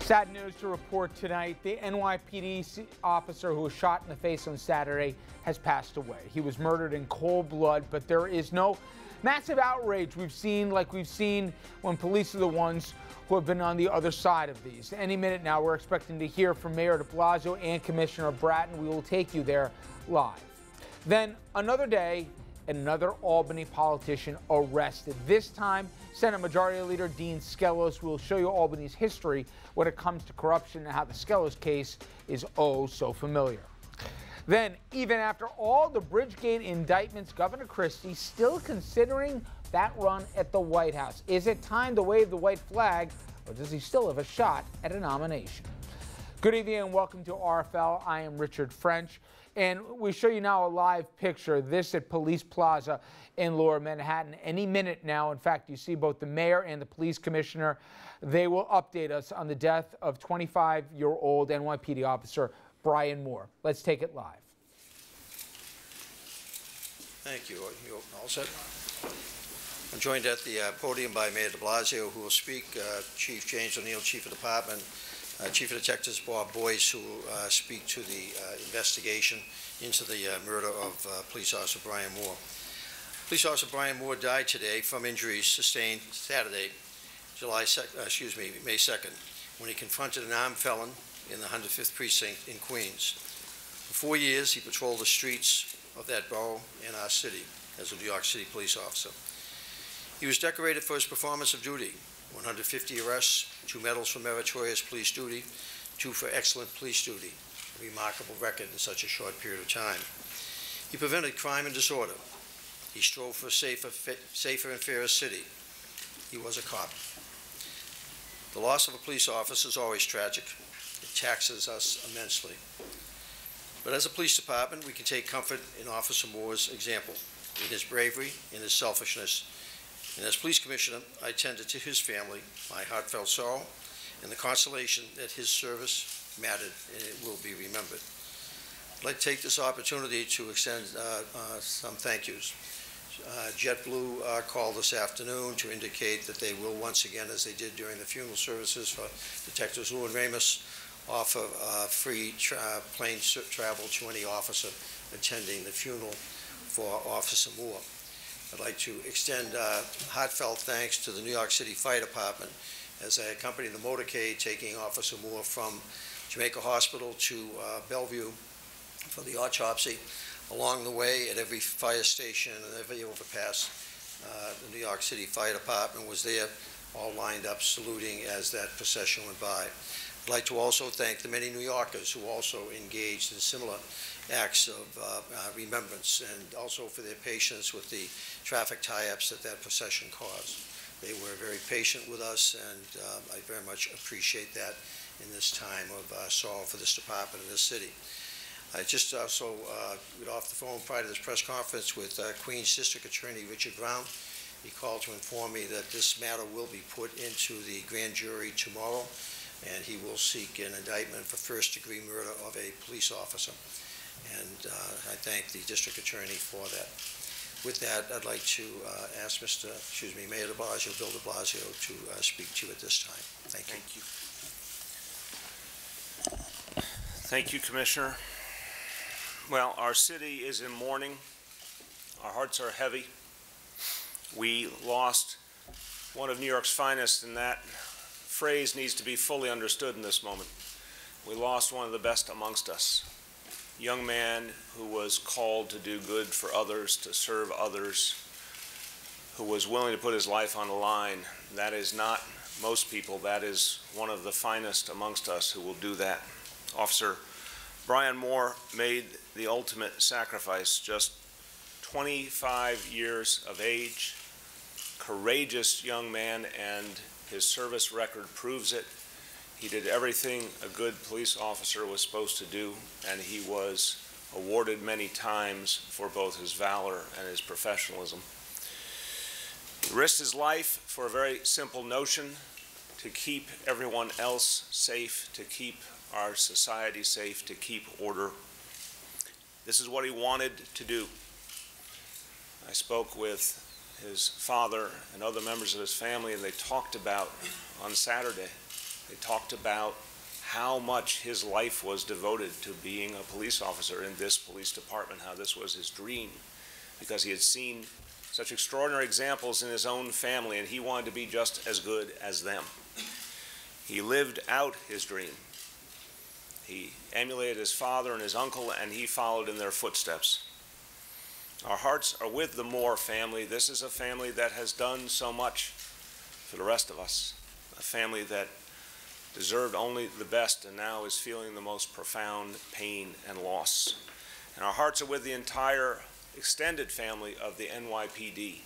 Sad news to report tonight. The NYPD officer who was shot in the face on Saturday has passed away. He was murdered in cold blood, but there is no massive outrage we've seen when police are the ones who have been on the other side of these. Any minute now, we're expecting to hear from Mayor de Blasio and Commissioner Bratton. We will take you there live. Then another day, another Albany politician arrested. This time, Senate Majority Leader Dean Skelos will show you Albany's history when it comes to corruption and how the Skelos case is oh so familiar. Then, even after all the Bridgegate indictments, Governor Christie still considering that run at the White House. Is it time to wave the white flag, or does he still have a shot at a nomination? Good evening and welcome to RFL. I am Richard French. And we show you now a live picture, this at Police Plaza in Lower Manhattan. Any minute now, in fact, you see both the mayor and the police commissioner. They will update us on the death of 25-year-old NYPD officer Brian Moore. Let's take it live. Thank you. You all set? I'm joined at the podium by Mayor de Blasio, who will speak, Chief James O'Neill, Chief of Department, Chief of Detectives Bob Boyce, who will speak to the investigation into the murder of Police Officer Brian Moore. Police Officer Brian Moore died today from injuries sustained Saturday, May 2nd, when he confronted an armed felon in the 105th Precinct in Queens. For 4 years, he patrolled the streets of that borough in our city as a New York City police officer. He was decorated for his performance of duty: 150 arrests, 2 medals for meritorious police duty, 2 for excellent police duty, a remarkable record in such a short period of time. He prevented crime and disorder. He strove for a safer and fairer city. He was a cop. The loss of a police officer is always tragic. It taxes us immensely. But as a police department, we can take comfort in Officer Moore's example, in his bravery, in his selfishness. And as police commissioner, I tended to his family my heartfelt sorrow and the consolation that his service mattered and it will be remembered. I'd like to take this opportunity to extend some thank yous. JetBlue called this afternoon to indicate that they will once again, as they did during the funeral services for Detectives Lou and Ramos, offer free plane travel to any officer attending the funeral for Officer Moore. I'd like to extend heartfelt thanks to the New York City Fire Department as I accompanied the motorcade taking Officer Moore from Jamaica Hospital to Bellevue for the autopsy. Along the way, at every fire station and every overpass, the New York City Fire Department was there, all lined up, saluting as that procession went by. I'd like to also thank the many New Yorkers who also engaged in similar acts of remembrance, and also for their patience with the traffic tie-ups that procession caused. They were very patient with us, and I very much appreciate that in this time of sorrow for this department and this city. I just also got off the phone prior to this press conference with Queens District Attorney Richard Brown. He called to inform me that this matter will be put into the grand jury tomorrow, and he will seek an indictment for first-degree murder of a police officer. And I thank the district attorney for that. With that, I'd like to ask Mayor de Blasio, Bill de Blasio, to speak to you at this time. Thank you. Thank you. Thank you, Commissioner. Well, our city is in mourning. Our hearts are heavy. We lost one of New York's finest, and that phrase needs to be fully understood in this moment. We lost one of the best amongst us. Young man who was called to do good for others, to serve others, who was willing to put his life on the line. That is not most people. That is one of the finest amongst us who will do that. Officer Brian Moore made the ultimate sacrifice, just 25 years of age, courageous young man, and his service record proves it. He did everything a good police officer was supposed to do, and he was awarded many times for both his valor and his professionalism. He risked his life for a very simple notion: to keep everyone else safe, to keep our society safe, to keep order. This is what he wanted to do. I spoke with his father and other members of his family, and they talked about on Saturday They talked about how much his life was devoted to being a police officer in this police department, how this was his dream, because he had seen such extraordinary examples in his own family, and he wanted to be just as good as them. He lived out his dream. He emulated his father and his uncle, and he followed in their footsteps. Our hearts are with the Moore family. This is a family that has done so much for the rest of us, a family that deserved only the best and now is feeling the most profound pain and loss. And our hearts are with the entire extended family of the NYPD,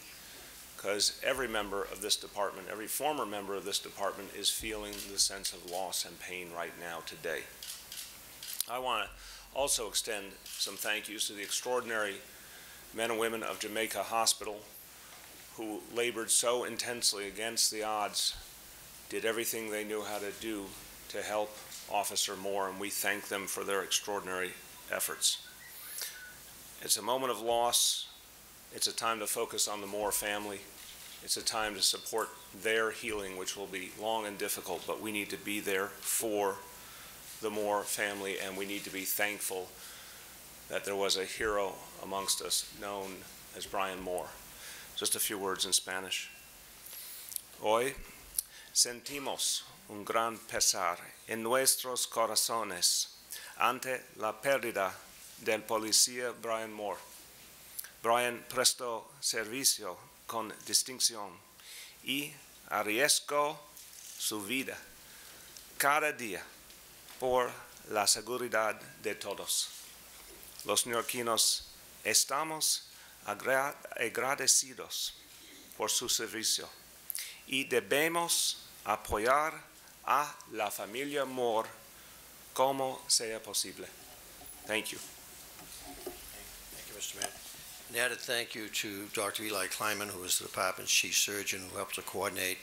because every member of this department, every former member of this department is feeling the sense of loss and pain right now today. I want to also extend some thank yous to the extraordinary men and women of Jamaica Hospital who labored so intensely against the odds, did everything they knew how to do to help Officer Moore, and we thank them for their extraordinary efforts. It's a moment of loss. It's a time to focus on the Moore family. It's a time to support their healing, which will be long and difficult, but we need to be there for the Moore family, and we need to be thankful that there was a hero amongst us known as Brian Moore. Just a few words in Spanish. Hoy sentimos un gran pesar en nuestros corazones ante la pérdida del policía Brian Moore. Brian prestó servicio con distinción y arriesgó su vida cada día por la seguridad de todos. Los neoyorquinos estamos agradecidos por su servicio y debemos apoyar a la familia Moore como sea posible. Thank you. Thank you, Mr. Mayor. An added thank you to Dr. Eli Kleiman, who was the department's chief surgeon, who helped to coordinate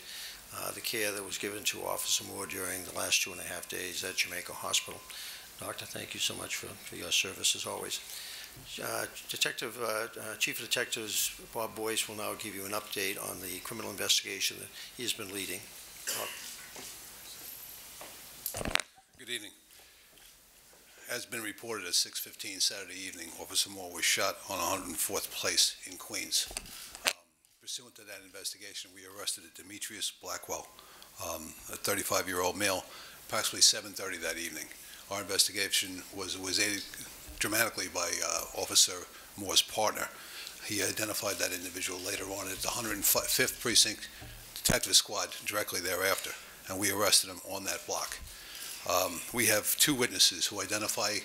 the care that was given to Officer Moore during the last 2.5 days at Jamaica Hospital. Doctor, thank you so much for your service as always. Chief of Detectives Bob Boyce will now give you an update on the criminal investigation that he has been leading. Good evening. As been reported at 6:15 Saturday evening, Officer Moore was shot on 104th Place in Queens. Pursuant to that investigation, we arrested Demetrius Blackwell, a 35-year-old male, approximately 7:30 that evening. Our investigation was aided dramatically by Officer Moore's partner. He identified that individual later on at the 105th Precinct Detective Squad directly thereafter, and we arrested him on that block. We have two witnesses who identify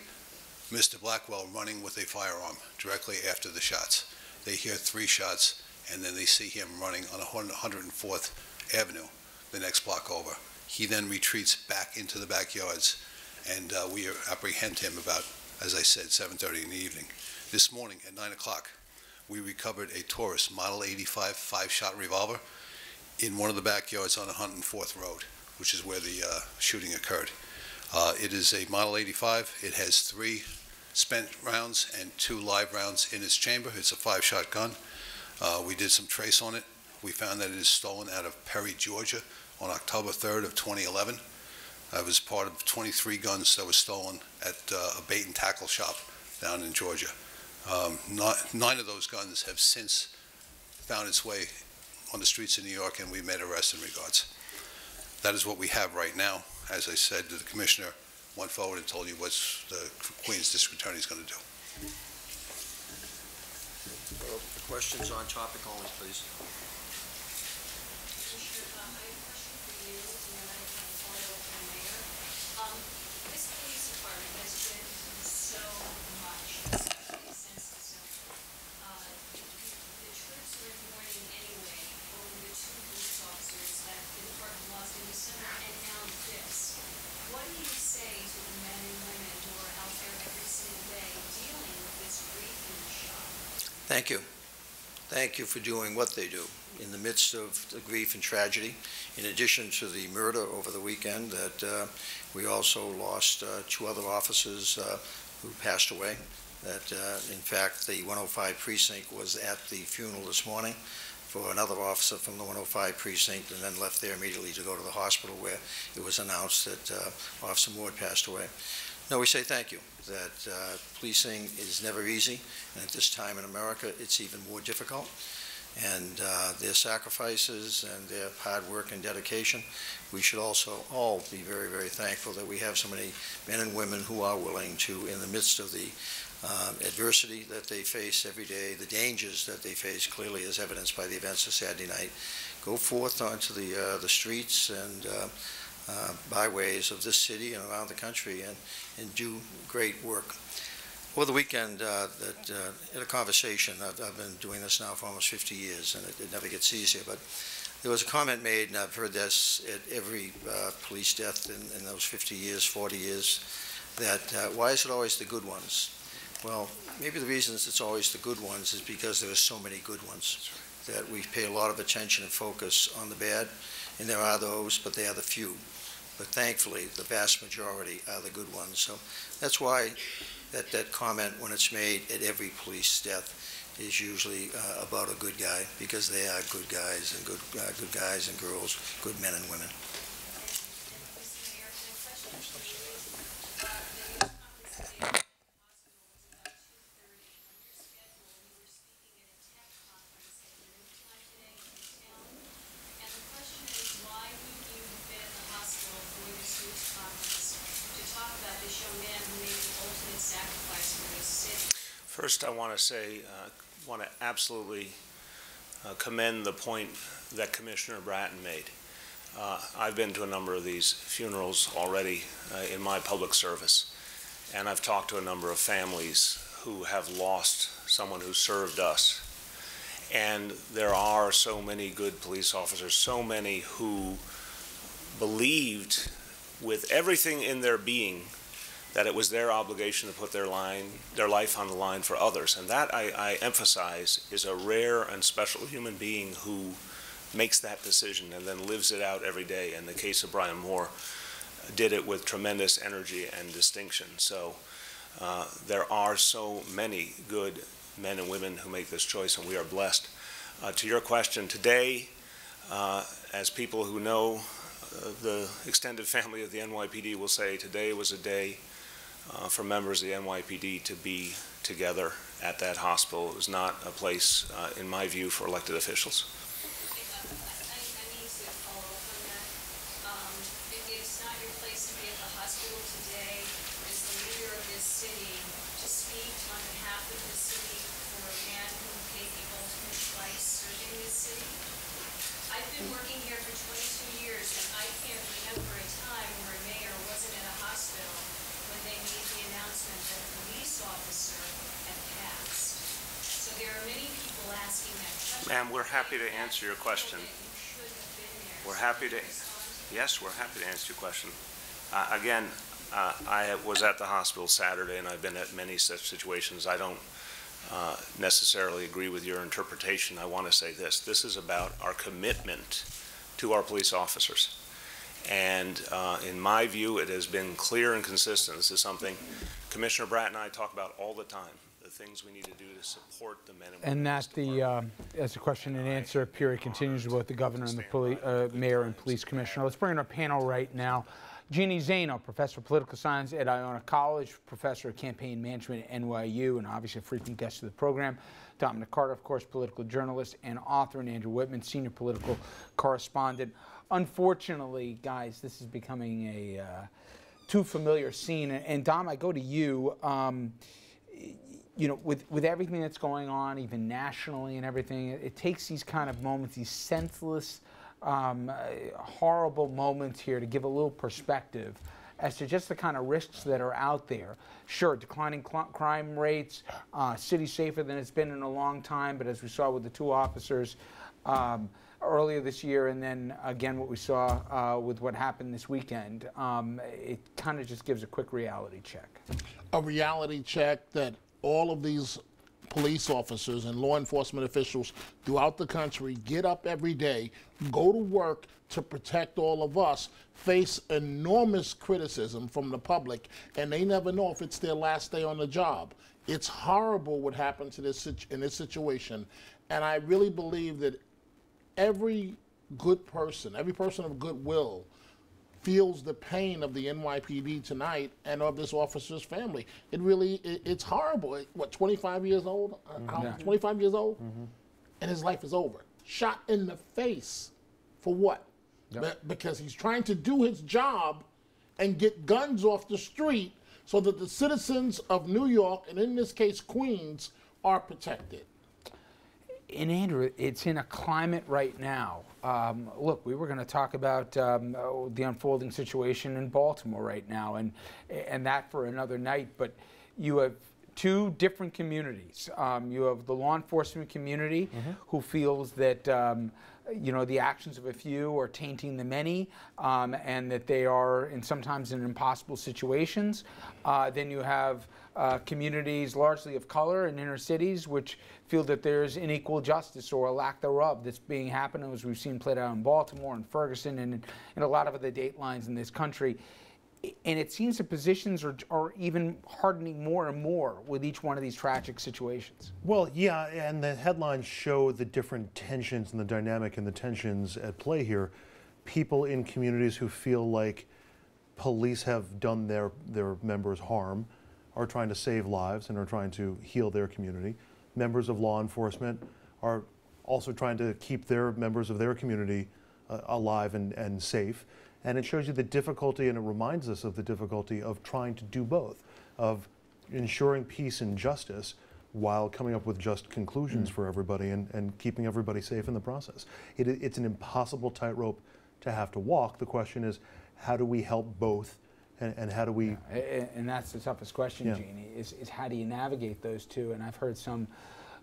Mr. Blackwell running with a firearm directly after the shots. They hear 3 shots, and then they see him running on 104th Avenue, the next block over. He then retreats back into the backyards, and we apprehend him about, as I said, 7:30 in the evening. This morning at 9 o'clock, we recovered a Taurus Model 85 5-shot revolver in one of the backyards on 104th Road, which is where the shooting occurred. It is a Model 85. It has 3 spent rounds and 2 live rounds in its chamber. It's a 5-shot gun. We did some trace on it. We found that it is stolen out of Perry, Georgia on October 3rd of 2011. It was part of 23 guns that were stolen at a bait and tackle shop down in Georgia. 9 of those guns have since found its way on the streets of New York, and we made arrests in regards. That is what we have right now. As I said, the commissioner went forward and told you what the Queens District Attorney is going to do. Questions on topic only, please. Thank you. Thank you for doing what they do in the midst of the grief and tragedy. In addition to the murder over the weekend, that we also lost 2 other officers who passed away. That in fact, the 105 precinct was at the funeral this morning for another officer from the 105 precinct, and then left there immediately to go to the hospital where it was announced that Officer Ward passed away. No, we say thank you, that policing is never easy, and at this time in America, it's even more difficult. And their sacrifices and their hard work and dedication, we should also all be very, very thankful that we have so many men and women who are willing to, in the midst of the adversity that they face every day, the dangers that they face, clearly as evidenced by the events of Saturday night, go forth onto the streets and byways of this city and around the country and do great work. Over the weekend, in a conversation, I've been doing this now for almost 50 years, and it never gets easier, but there was a comment made, and I've heard this at every police death in those 50 years, 40 years, that why is it always the good ones? Well, maybe the reasons it's always the good ones is because there are so many good ones, that we pay a lot of attention and focus on the bad, and there are those, but they are the few. But thankfully, the vast majority are the good ones. So that's why that comment, when it's made at every police death, is usually about a good guy, because they are good guys and good guys and girls, good men and women. First, I want to say, want to absolutely commend the point that Commissioner Bratton made. I've been to a number of these funerals already in my public service, and I've talked to a number of families who have lost someone who served us. And there are so many good police officers, so many who believed with everything in their being that it was their obligation to put their life on the line for others. And that, I emphasize, is a rare and special human being who makes that decision and then lives it out every day. In the case of Brian Moore, did it with tremendous energy and distinction. So there are so many good men and women who make this choice, and we are blessed. To your question, today, as people who know the extended family of the NYPD will say, today was a day for members of the NYPD to be together at that hospital. It was not a place, in my view, for elected officials. I need to follow up on that. It's not your place to be at the hospital today as the leader of this city to speak on behalf of the city for a man who paid the ultimate price serving this city. I've been working here for 22 years, and I can't remember a time where a mayor wasn't at a hospital when they made the announcement that a police officer had passed. So there are many people asking that question. Ma'am, we're happy to answer your question. We're happy to, yes, we're happy to answer your question. Again, I was at the hospital Saturday, and I've been at many such situations. I don't necessarily agree with your interpretation. I want to say this. This is about our commitment to our police officers. And in my view, it has been clear and consistent. This is something Commissioner Bratton and I talk about all the time, the things we need to do to support the men and women. And that as the question and answer period continues with both the governor and the mayor and police commissioner. Let's bring in our panel right now. Jeannie Zaino, professor of political science at Iona College, professor of campaign management at NYU, and obviously a frequent guest of the program. Dominic Carter, of course, political journalist and author, and Andrew Whitman, senior political correspondent. Unfortunately, guys, this is becoming a too familiar scene. And Dom, I go to you. You know, with everything that's going on, even nationally and everything, it takes these kind of moments, these senseless, horrible moments here to give a little perspective as to just the kind of risks that are out there. Sure, declining crime rates, city safer than it's been in a long time, but as we saw with the two officers earlier this year, and then again what we saw with what happened this weekend, it kind of just gives a quick reality check. A reality check that all of these police officers and law enforcement officials throughout the country get up every day, go to work to protect all of us, face enormous criticism from the public, and they never know if it's their last day on the job. It's horrible what happened to in this situation, and I really believe that every good person, every person of goodwill feels the pain of the NYPD tonight and of this officer's family. It really, it's horrible. What, 25 years old? 25 years old? And his life is over. Shot in the face. For what? Because he's trying to do his job and get guns off the street so that the citizens of New York, and in this case Queens, are protected. And Andrew, it's in a climate right now. Look, we were going to talk about the unfolding situation in Baltimore right now, and that for another night. But you have two different communities. You have the law enforcement community who feels that you know, the actions of a few are tainting the many, and that they are sometimes in impossible situations. Then you have communities largely of color in inner cities which feel that there's unequal justice or a lack thereof that's being happening, as we've seen played out in Baltimore and Ferguson and in a lot of other date lines in this country. And it seems the positions are even hardening more and more with each one of these tragic situations. Well, yeah, and the headlines show the different tensions and the dynamic and the tensions at play here. People in communities who feel like police have done their members harm are trying to save lives and are trying to heal their community. Members of law enforcement are also trying to keep their members of their community alive and safe. And it shows you the difficulty, and it reminds us of the difficulty of trying to do both, of ensuring peace and justice while coming up with just conclusions for everybody and keeping everybody safe in the process. It's an impossible tightrope to have to walk. The question is, how do we help both, and how do we... And that's the toughest question, Jeannie, is how do you navigate those two? And I've heard some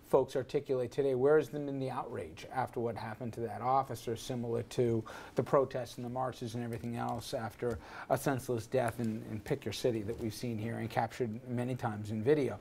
folks articulate today, where is them in the outrage after what happened to that officer, similar to the protests and the marches and everything else after a senseless death in Pick Your City that we've seen here and captured many times in video.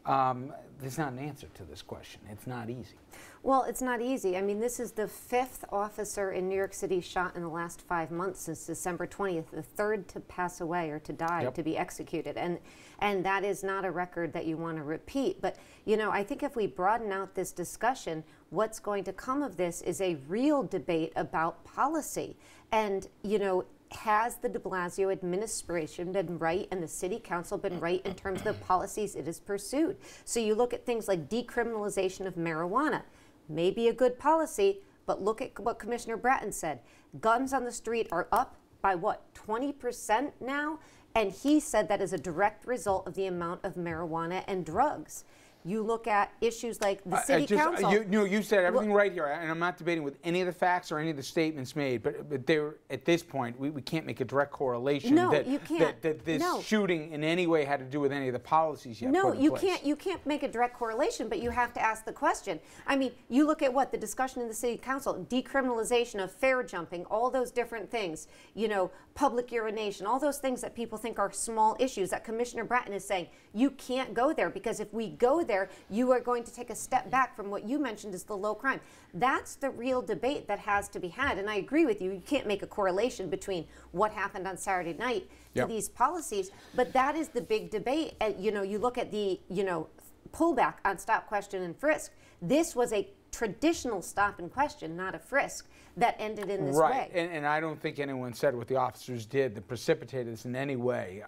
There's not an answer to this question. It's not easy. Well, it's not easy. I mean, this is the 5th officer in New York City shot in the last 5 months since December 20th, the 3rd to pass away or to die, to be executed. And that is not a record that you want to repeat. But, you know, I think if we broaden out this discussion, what's going to come of this is a real debate about policy. And, you know, has the de Blasio administration been right and the city council been right in terms of the policies it has pursued? So you look at things like decriminalization of marijuana, maybe a good policy, but look at what Commissioner Bratton said. Guns on the street are up by what, 20% now? And he said that is a direct result of the amount of marijuana and drugs. You look at issues like the city council. You said everything right here, and I'm not debating with any of the facts or any of the statements made, but they're, at this point, we can't make a direct correlation you can't. that this shooting in any way had to do with any of the policies yet put in place. You can't make a direct correlation, but you have to ask the question. I mean, you look at what the discussion in the city council, decriminalization of fair jumping, all those different things, you know, public urination, all those things that people think are small issues that Commissioner Bratton is saying, you can't go there, because if we go there, you are going to take a step back from what you mentioned is the low crime. That's the real debate that has to be had. And I agree with you. You can't make a correlation between what happened on Saturday night to these policies, but that is the big debate. You know, you look at the, you know, pullback on stop, question, and frisk. This was a traditional stop and question, not a frisk, that ended in this way. And I don't think anyone said what the officers did that precipitated this in any way.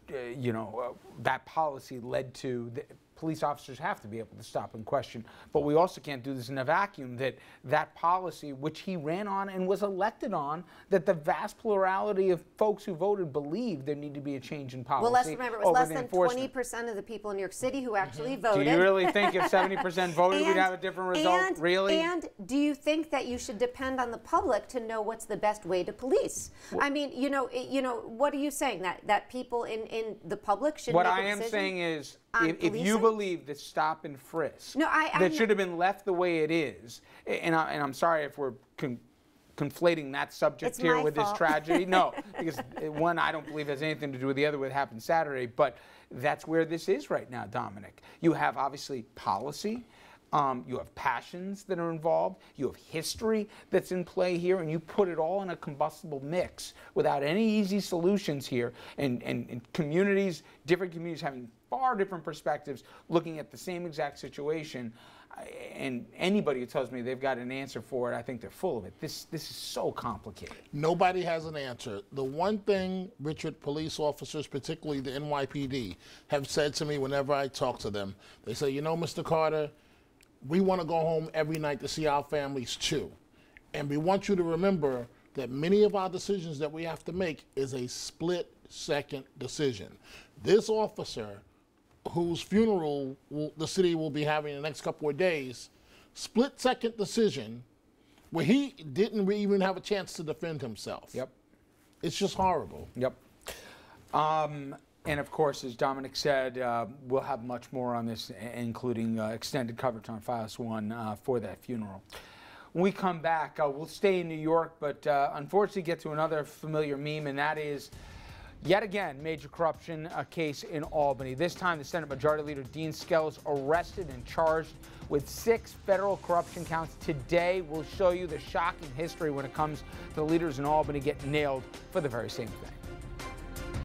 You know, that policy led to police officers have to be able to stop and question. But we also can't do this in a vacuum, that policy, which he ran on and was elected on, that the vast plurality of folks who voted believed there needed to be a change in policy. Well, let's remember, it was less than 20% of the people in New York City who actually voted. Do you really think if 70% voted, we'd have a different result? Really? And do you think that you should depend on the public to know what's the best way to police? Well, I mean, you know, what are you saying? That people in the public should make a decision? What I am saying is, if you believe that stop and frisk that should have been left the way it is, and I'm sorry if we're conflating that subject here with this tragedy. No, because one, I don't believe has anything to do with the other, what happened Saturday, but that's where this is right now, Dominic. You have obviously policy, You have passions that are involved. You have history that's in play here, and you put it all in a combustible mix without any easy solutions here. And communities, different communities having far different perspectives, looking at the same exact situation. And anybody who tells me they've got an answer for it, I think they're full of it. This is so complicated. Nobody has an answer. The one thing, Richard, police officers, particularly the NYPD, have said to me whenever I talk to them, they say, you know, Mr. Carter, we want to go home every night to see our families too. And we want you to remember that many of our decisions that we have to make is a split-second decision. This officer, whose funeral the city will be having in the next couple of days, split-second decision where he didn't even have a chance to defend himself. Yep. It's just horrible. Yep. And of course, as Dominic said, we'll have much more on this, including extended coverage on Files 1 for that funeral. When we come back, we'll stay in New York, but unfortunately get to another familiar meme, and that is yet again, major corruption case in Albany. This time, the Senate Majority Leader Dean Skelos arrested and charged with 6 federal corruption counts. Today, we'll show you the shocking history when it comes to the leaders in Albany getting nailed for the very same thing.